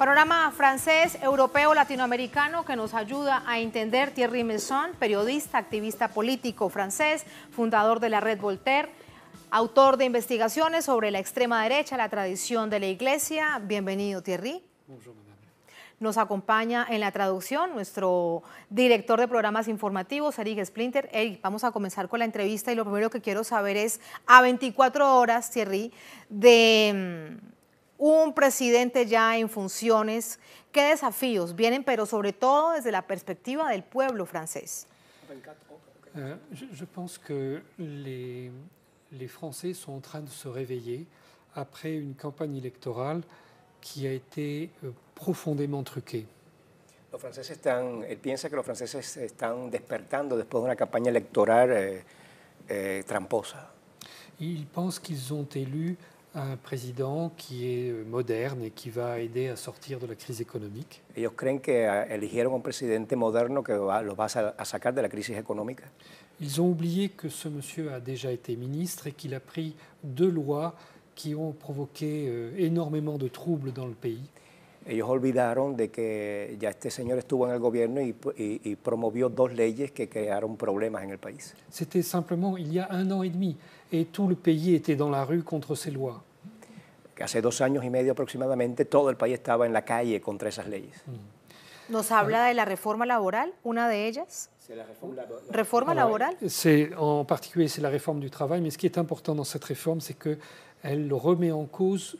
Panorama francés, europeo, latinoamericano que nos ayuda a entender Thierry Meyssan, periodista, activista político francés, fundador de la Red Voltaire, autor de investigaciones sobre la extrema derecha, la tradición de la Iglesia. Bienvenido, Thierry. Bonjour, madame. Nos acompaña en la traducción nuestro director de programas informativos, Eric Splinter. Eric, vamos a comenzar con la entrevista y lo primero que quiero saber es, a 24 horas, Thierry, de un presidente ya en funciones, ¿qué desafíos vienen, pero sobre todo desde la perspectiva del pueblo francés? Je pense que les Français sont en train de se réveiller après une campagne électorale qui a été profondément truquée. Él piensa que los franceses están despertando después de una campaña electoral tramposa. Il pense qu'ils ont élu un président qui est moderne et qui va aider à sortir de la crise économique. Ellos creen que eligieron un presidente moderno que los va a sacar de la crisis económica. Ils ont oublié que ce monsieur a déjà été ministre et qu'il a pris 2 lois qui ont provoqué énormément de troubles dans le pays. Ellos olvidaron de que ya este señor estuvo en el gobierno y promovió 2 leyes que crearon problemas en el país. C'était simplement il y a 1 an et demi et tout le pays était dans la rue contre ces lois. Que hace 2 años y medio aproximadamente todo el país estaba en la calle contra esas leyes. ¿Nos habla de la reforma laboral, una de ellas? ¿Reforma laboral? En particulier, c'est la réforme du travail, mais ce qui est important dans cette réforme, c'est qu'elle remet en cause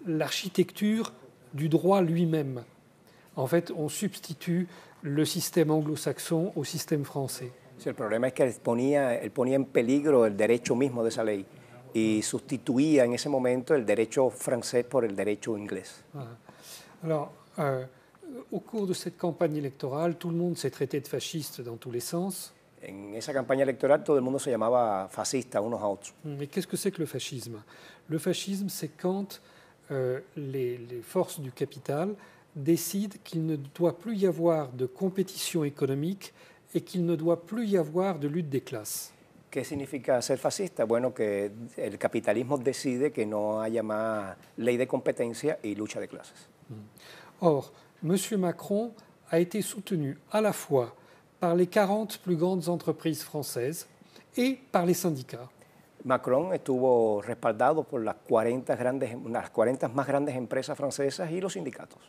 l'architecture du droit lui-même. En fait, on substitue le système anglo-saxon au système français. Sí, el problema es que él ponía en peligro el derecho mismo de esa ley y sustituía en ese momento el derecho francés por el derecho inglés. Alors, au cours de cette campagne électorale, tout le monde s'est traité de fasciste dans tous les sens. En esa campaña electoral todo el mundo se llamaba fascista unos a otros. Mais qu'est-ce que c'est que le fascisme? Le fascisme, c'est quand les forces du capital décident qu'il ne doit plus y avoir de compétition économique et qu'il ne doit plus y avoir de lutte des classes. ¿Qué significa ser fascista? Bueno, que el capitalismo decide que no haya más ley de competencia y lucha de clases. Or, M. Macron a été soutenu à la fois par les 40 plus grandes entreprises françaises et par les syndicats. Macron estuvo respaldado por las 40 más grandes empresas francesas y los sindicatos.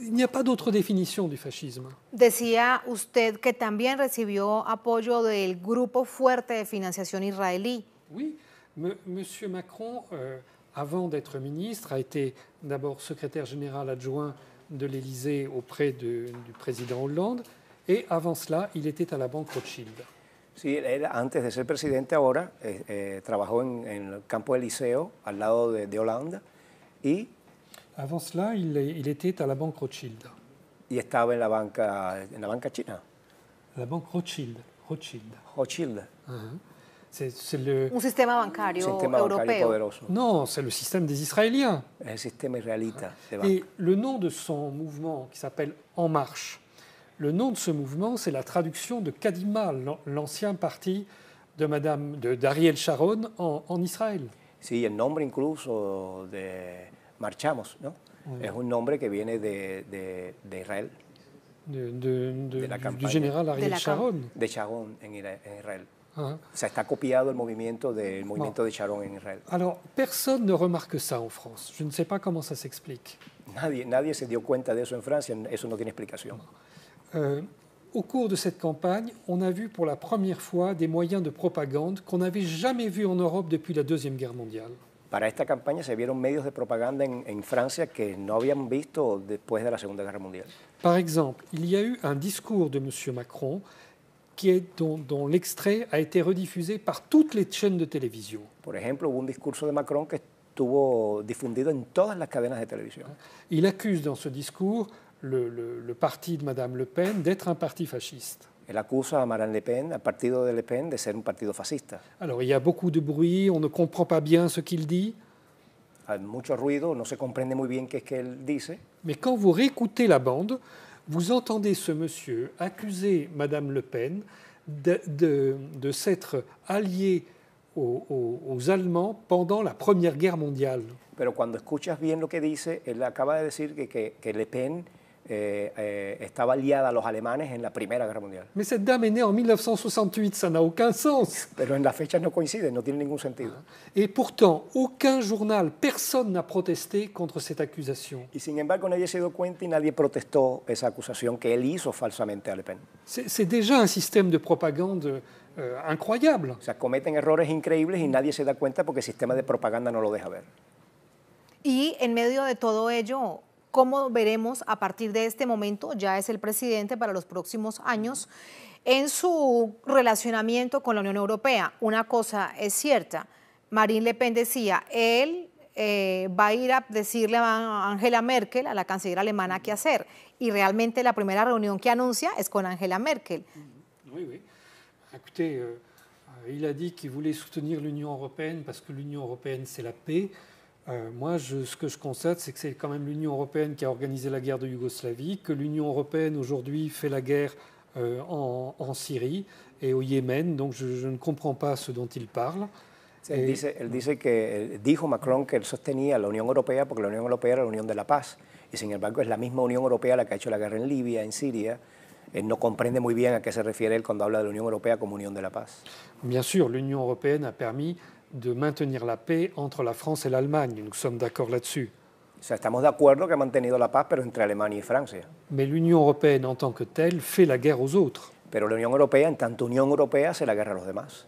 Il n'y a pas d'autre définition du fascisme. Decía usted que también recibió apoyo del grupo fuerte de financiación israelí. Oui, M. Macron, avant d'être ministre, a été d'abord secrétaire général adjoint de l'Élysée auprès du président Hollande, et avant cela, il était à la Banque Rothschild. Sí, él antes de ser presidente ahora trabajó en el campo del Liceo al lado de Hollande y avant cela, il était à la Banque Rothschild. Y estaba en la banca china. La Banque Rothschild. Rothschild. C'est un sistema bancario europeo. Poderoso. Non, c'est le système des Israéliens. Es el sistema israelita de banca. Et le nom de son mouvement, qui s'appelle En Marche, le nom de ce mouvement, c'est la traduction de Kadima, l'ancien parti d'Ariel Sharon en Israël. Sí, el nombre incluso de Marchamos, ¿no? Oui. Es un nombre que viene de Israel. Du général Ariel Sharon. De Sharon en Israel. O sea, está copiado el movimiento de Sharon en Israel. Alors, personne ne remarque ça en France. Je ne sais pas comment ça s'explique. Nadie se dio cuenta de eso en Francia, eso no tiene explicación. Au cours de cette campagne, on a vu pour la première fois des moyens de propagande qu'on n'avait jamais vus en Europe depuis la Deuxième Guerre mondiale. Para esta campaña se vieron medios de propaganda en Francia que no habían visto después de la Segunda Guerra Mundial. Par exemple, il y a eu un discours de M. Macron dont l'extrait a été rediffusé par toutes les chaînes de télévision. Por ejemplo, hubo un discurso de Macron que estuvo difundido en todas las cadenas de televisión. Il accuse dans ce discours le parti de Mme Le Pen d'être un parti fasciste. Él acusa a Marine Le Pen, al partido de Le Pen, de ser un partido fascista. Alors, il y a beaucoup de bruit, on ne comprend pas bien ce qu'il dit. Hay mucho ruido, no se comprende muy bien qué es que él dice. Mais quand vous réécoutez la bande, vous entendez ce monsieur accuser Mme Le Pen de s'être allié aux Allemands pendant la Première Guerre mondiale. Pero cuando escuchas bien lo que dice, él acaba de decir que Le Pen estaba aliada a los alemanes en la Primera Guerra Mundial. Mais cette dame est née en 1968, ça n'a aucun sens. Pero en las fechas no coinciden, no tiene ningún sentido. Et pourtant, aucun journal, personne n'a protesté contre cette accusation. Y sin embargo, nadie se dio cuenta y nadie protestó esa acusación que él hizo falsamente a Le Pen. C'est déjà un système de propagande incroyable. O sea, cometen errores increíbles y nadie se da cuenta porque el sistema de propaganda no lo deja ver. Y en medio de todo ello, ¿cómo veremos a partir de este momento, ya es el presidente para los próximos años, en su relacionamiento con la Unión Europea? Una cosa es cierta, Marine Le Pen decía, él va a ir a decirle a Angela Merkel, a la canciller alemana, qué hacer. Y realmente la primera reunión que anuncia es con Angela Merkel. Oui, oui. Écoutez, il a dit qu'il voulait soutenir l'Union européenne parce que l'Union européenne, c'est la paix. Moi, ce que je constate, c'est que c'est quand même l'Union européenne qui a organisé la guerre de Yougoslavie, que l'Union européenne aujourd'hui fait la guerre en Syrie et au Yémen, donc je ne comprends pas ce dont il parle. Dijo Macron que él sostenía la Unión Europea porque la Unión Europea era la unión de la paz. Y sin embargo es la misma Unión Europea la que ha hecho la guerra en Libia, en Siria. Él no comprende muy bien a qué se refiere él cuando habla de la Unión Europea como unión de la paz. Bien sûr, l'Union européenne a permis de maintenir la paix entre la France et l'Allemagne. Nous sommes d'accord là-dessus. O sea, estamos de acuerdo que ha mantenido la paz, pero entre Alemania y Francia. Mais l'Union européenne en tant que telle fait la guerre aux autres. Pero la Unión Europea, en tanto Unión Europea, hace la guerra a los demás.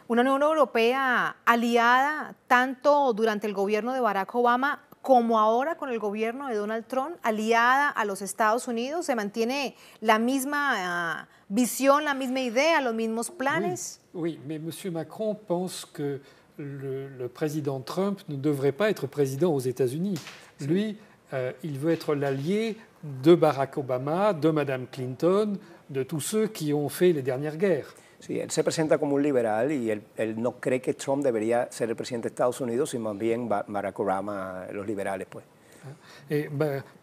Una Unión Europea aliada tanto durante el gobierno de Barack Obama como ahora con el gobierno de Donald Trump, aliada a los Estados Unidos, se mantiene la misma visión, la misma idea, los mismos planes. Oui, mais M. Macron pense que le président Trump ne devrait pas être président aux États-Unis. Lui, il veut être l'allié de Barack Obama, de Mme Clinton, de tous ceux qui ont fait les dernières guerres. Sí, él se presenta como un liberal y él no cree que Trump debería ser el presidente de Estados Unidos, sino más bien Barack Obama, los liberales, pues. Et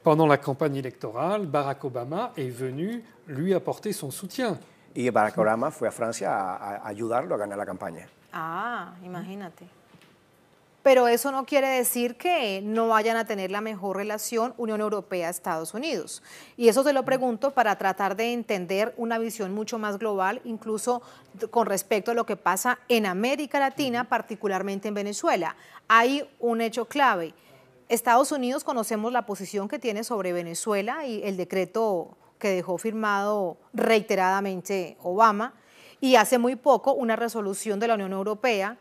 pendant la campagne électorale, Barack Obama est venu lui apporter son soutien. Y Barack Obama fue a Francia a ayudarlo a ganar la campaña. Ah, imagínate. Pero eso no quiere decir que no vayan a tener la mejor relación Unión Europea-Estados Unidos. Y eso se lo pregunto para tratar de entender una visión mucho más global, incluso con respecto a lo que pasa en América Latina, particularmente en Venezuela. Hay un hecho clave. Estados Unidos, conocemos la posición que tiene sobre Venezuela y el decreto que dejó firmado reiteradamente Obama, y hace muy poco una resolución de la Unión Europea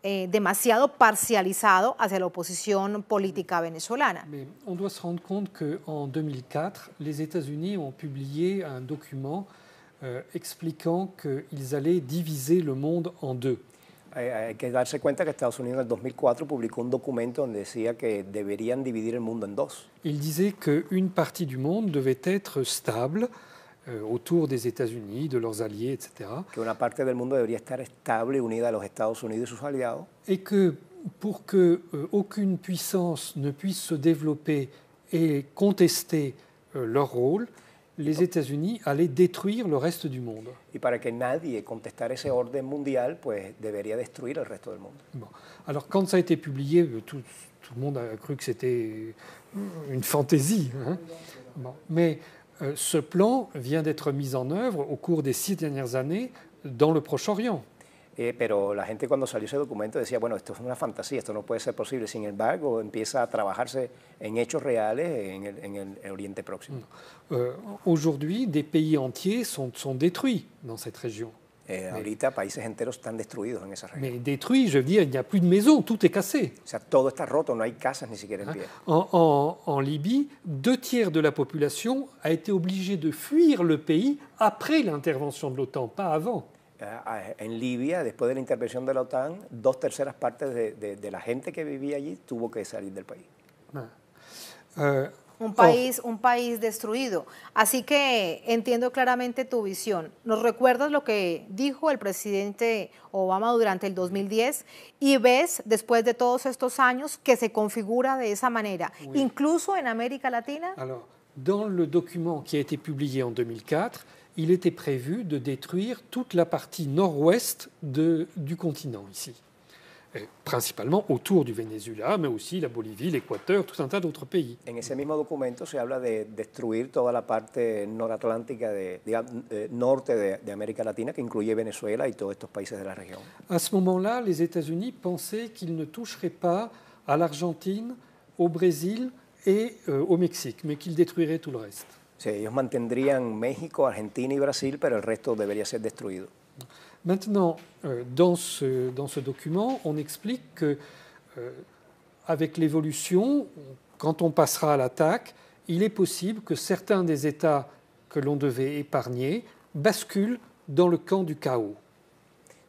demasiado parcializado hacia la oposición política venezolana. Mais on doit se rendre compte qu'en 2004, les États-Unis ont publié un document expliquant qu'ils allaient diviser le monde en deux. Hay que darse cuenta que Estados Unidos en el 2004 publicó un documento donde decía que deberían dividir el mundo en dos. Il disait qu'une partie du monde devait être stable autour des États-Unis, de leurs alliés, etc. Que una parte del mundo debería estar estable, unida a los Estados Unidos y sus aliados. Et que pour que aucune puissance ne puisse se développer et contester leur rôle, les États-Unis allaient détruire le reste du monde. Y para que nadie contestara ese orden mundial, pues debería destruir el resto del mundo. Bon. Alors quand ça a été publié, tout le monde a cru que c'était une fantaisie. Hein. Bon. Mais ce plan vient d'être mis en œuvre au cours des 6 dernières années dans le Proche-Orient. Pero la gente cuando salió ese documento decía, bueno, esto es una fantasía, esto no puede ser posible. Sin embargo, empieza a trabajarse en hechos reales en el Oriente Próximo. Aujourd'hui, des pays entiers sont détruits dans cette région. Ahorita países enteros están destruidos en esa región. Mais détruits, je veux dire, il n'y a plus de maisons, tout est cassé. O sea, todo está roto, no hay casas ni siquiera en pie. En Libye, 2/3 de la population a été obligée de fuir le pays après l'intervention de l'OTAN, pas avant. En Libia, después de la intervención de la OTAN, 2/3 partes de la gente que vivía allí tuvo que salir del país. Un país destruido. Así que entiendo claramente tu visión. ¿Nos recuerdas lo que dijo el presidente Obama durante el 2010? Y ves, después de todos estos años, que se configura de esa manera, incluso en América Latina. Alors, dans le document qui a été publié en 2004, il était prévu de détruire toute la partie nord-ouest du continent ici. Et principalement autour du Venezuela, mais aussi la Bolivie, l'Équateur, tout un tas d'autres pays. En ese mismo documento se habla de destruir toda la parte noratlántica, norte de América Latina, que incluye Venezuela y todos estos países de la región. À ce moment-là, les États-Unis pensaient qu'ils ne toucheraient pas à l'Argentine, au Brésil et au Mexique, mais qu'ils détruiraient tout le reste. O sea, ellos mantendrían México, Argentina y Brasil, pero el resto debería ser destruido. Maintenant, dans ce document, on explique que avec l'évolution, quand on passera à l'attaque, il est possible que certains des États que l'on devait épargner basculent dans le camp du chaos.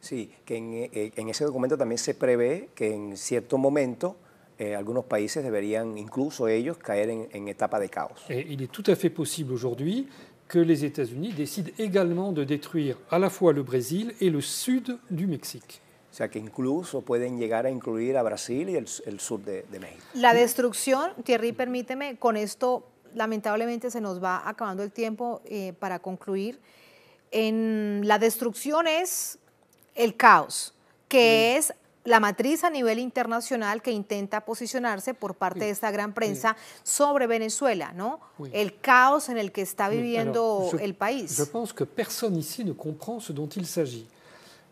Sí, que en ese documento también se prevé que en cierto momento algunos países deberían, incluso ellos, caer en etapa de caos. Et il est tout à fait possible aujourd'hui que les États-Unis décident également de détruire à la fois le Brésil et le sud du Mexique. O sea, que incluso pueden llegar a incluir a Brasil y el sur de México. La destrucción, Thierry, permíteme, con esto lamentablemente se nos va acabando el tiempo para concluir. La destrucción es el caos, que es la matriz a nivel internacional que intenta posicionarse por parte de esta gran prensa sobre Venezuela, ¿no? El caos en el que está viviendo el país. Je pense que personne ici ne comprend ce dont il s'agit.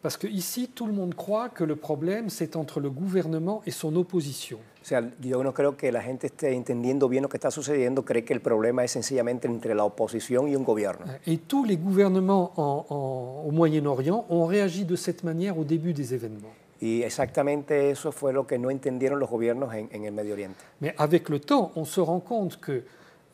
Parce que ici, tout le monde croit que le problème, c'est entre le gouvernement et son opposition. O sea, yo no creo que la gente esté entendiendo bien lo que está sucediendo, cree que el problema es sencillamente entre la oposición y un gobierno. Et tous les gouvernements au Moyen-Orient ont réagi de cette manière au début des événements. Y exactamente eso fue lo que no entendieron los gobiernos en el Medio Oriente. Mais avec le temps, on se rend compte que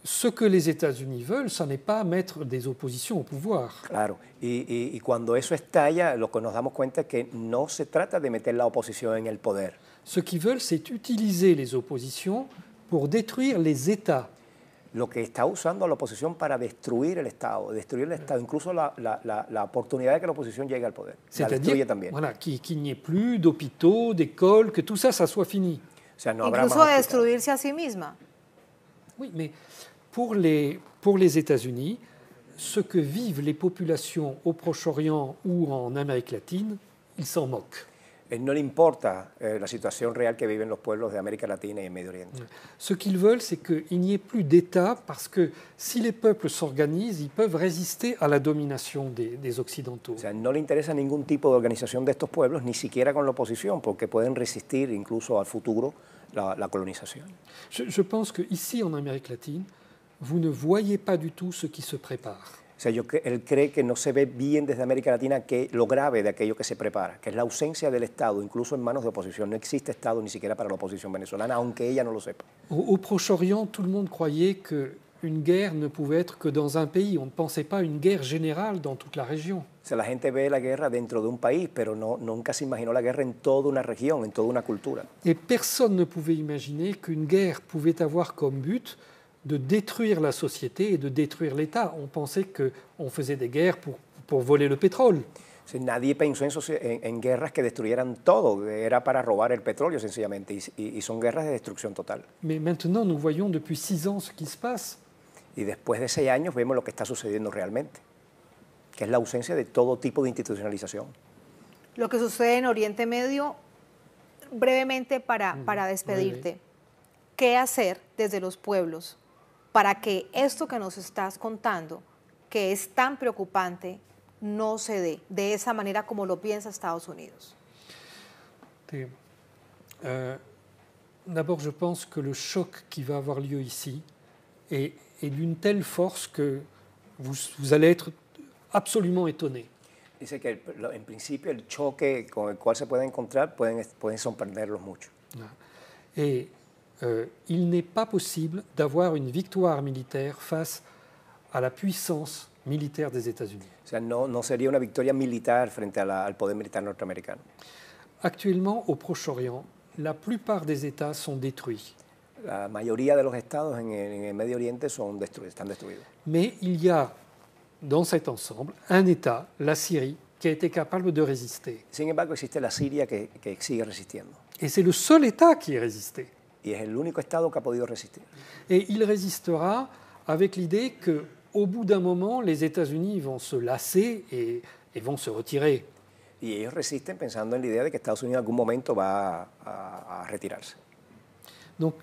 ce que les États-Unis veulent, ce n'est pas mettre des oppositions au pouvoir. Claro, y cuando eso estalla, lo que nos damos cuenta es que no se trata de meter la oposición en el poder. Ce qu'ils veulent, c'est utiliser les oppositions pour détruire les États. Lo que está usando la oposición para destruir el Estado, incluso la oportunidad de que la oposición llegue al poder. La destruye también. Voilà, qu'il n'y ait plus d'hôpitaux, d'écoles, que tout ça, ça soit fini. O sea, no habrá Incluso más destruirse a sí misma. Oui, mais pour les États-Unis, ce que vivent les populations au Proche-Orient ou en Amérique latine, ils s'en moquent. No le importa la situación real que viven los pueblos de América Latina y el Medio Oriente. Ce qu'ils veulent, c'est qu'il n'y ait plus d'État, parce que si les peuples s'organisent, ils peuvent résister à la domination des Occidentaux. O sea, no le interesa ningún tipo de organización de estos pueblos, ni siquiera con la oposición, porque pueden resistir incluso al futuro la colonización. Je pense qu'ici, en Amérique latine, vous ne voyez pas du tout ce qui se prépare. O sea, él cree que no se ve bien desde América Latina que lo grave de aquello que se prepara, que es la ausencia del Estado, incluso en manos de oposición. No existe Estado ni siquiera para la oposición venezolana, aunque ella no lo sepa. Au Proche-Orient, tout le monde croyait qu'une guerre ne pouvait être que dans un pays. On ne pensait pas à une guerre générale dans toute la région. O sea, la gente ve la guerra dentro de un país, pero nunca se imaginó la guerra en toda una región, en toda una cultura. Et personne ne pouvait imaginer qu'une guerre pouvait avoir comme but de détruire la société et de détruire l'État. On pensait qu'on faisait des guerres pour voler le pétrole. O sea, nadie pensó en guerras que destruyeran todo, era para robar el petróleo sencillamente, y son guerras de destrucción total. Mais maintenant, nous voyons depuis 6 ans ce qui se passe. Y después de 6 años vemos lo que está sucediendo realmente, que es la ausencia de todo tipo de institucionalización. Lo que sucede en Oriente Medio, brevemente para despedirte, ¿qué hacer desde los pueblos para que esto que nos estás contando, que es tan preocupante, no se dé de esa manera como lo piensa Estados Unidos? D'abord, je pense que le choc qui va avoir lieu ici est d'une telle force que vous allez être absolument étonné. Dice que en principio el choque con el cual se pueden encontrar pueden sorprenderlos mucho. Et il n'est pas possible d'avoir une victoire militaire face à la puissance militaire des États-Unis. O sea, no sería una victoria militar frente al poder militar norteamericano. Actuellement, au Proche-Orient, la plupart des États sont détruits. La mayoría de los estados en el Medio Oriente están destruidos. Mais il y a dans cet ensemble un État, la Syrie, qui a été capable de résister. Sin embargo, existe la Siria que sigue resistiendo. Et c'est le seul État qui est résisté. Y es el único estado que ha podido resistir. Et il résistera avec l'idée au bout d'un moment, les États-Unis vont se lasser et vont se retirer. Y ellos resisten pensando en la idea de que Estados Unidos en algún momento va a retirarse. Donc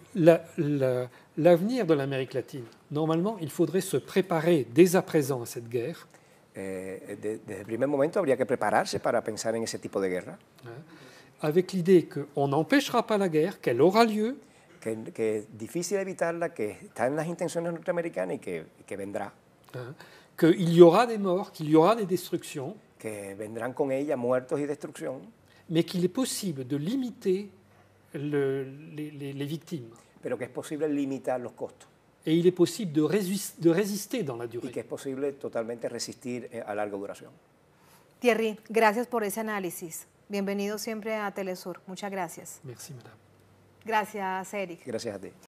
l'avenir de l'Amérique latine, normalement, il faudrait se préparer dès à présent à cette guerre. Desde el primer momento habría que prepararse para pensar en ese tipo de guerra. Avec l'idée qu'on n'empêchera pas la guerre, qu'elle aura lieu. Que es difícil evitarla, que está en las intenciones norteamericanas y que vendrá. Qu'il y aura des morts, qu'il y aura des destructions. Que vendrán con ella muertos y destrucción. Mais qu'il est possible de limiter les victimes. Pero que es posible limitar los costos. Et il est possible de résister dans la durée. Y que es posible totalmente resistir a larga duración. Thierry, gracias por ese análisis. Bienvenido siempre a Telesur. Muchas gracias. Merci, madame. Gracias, Eric. Gracias a ti.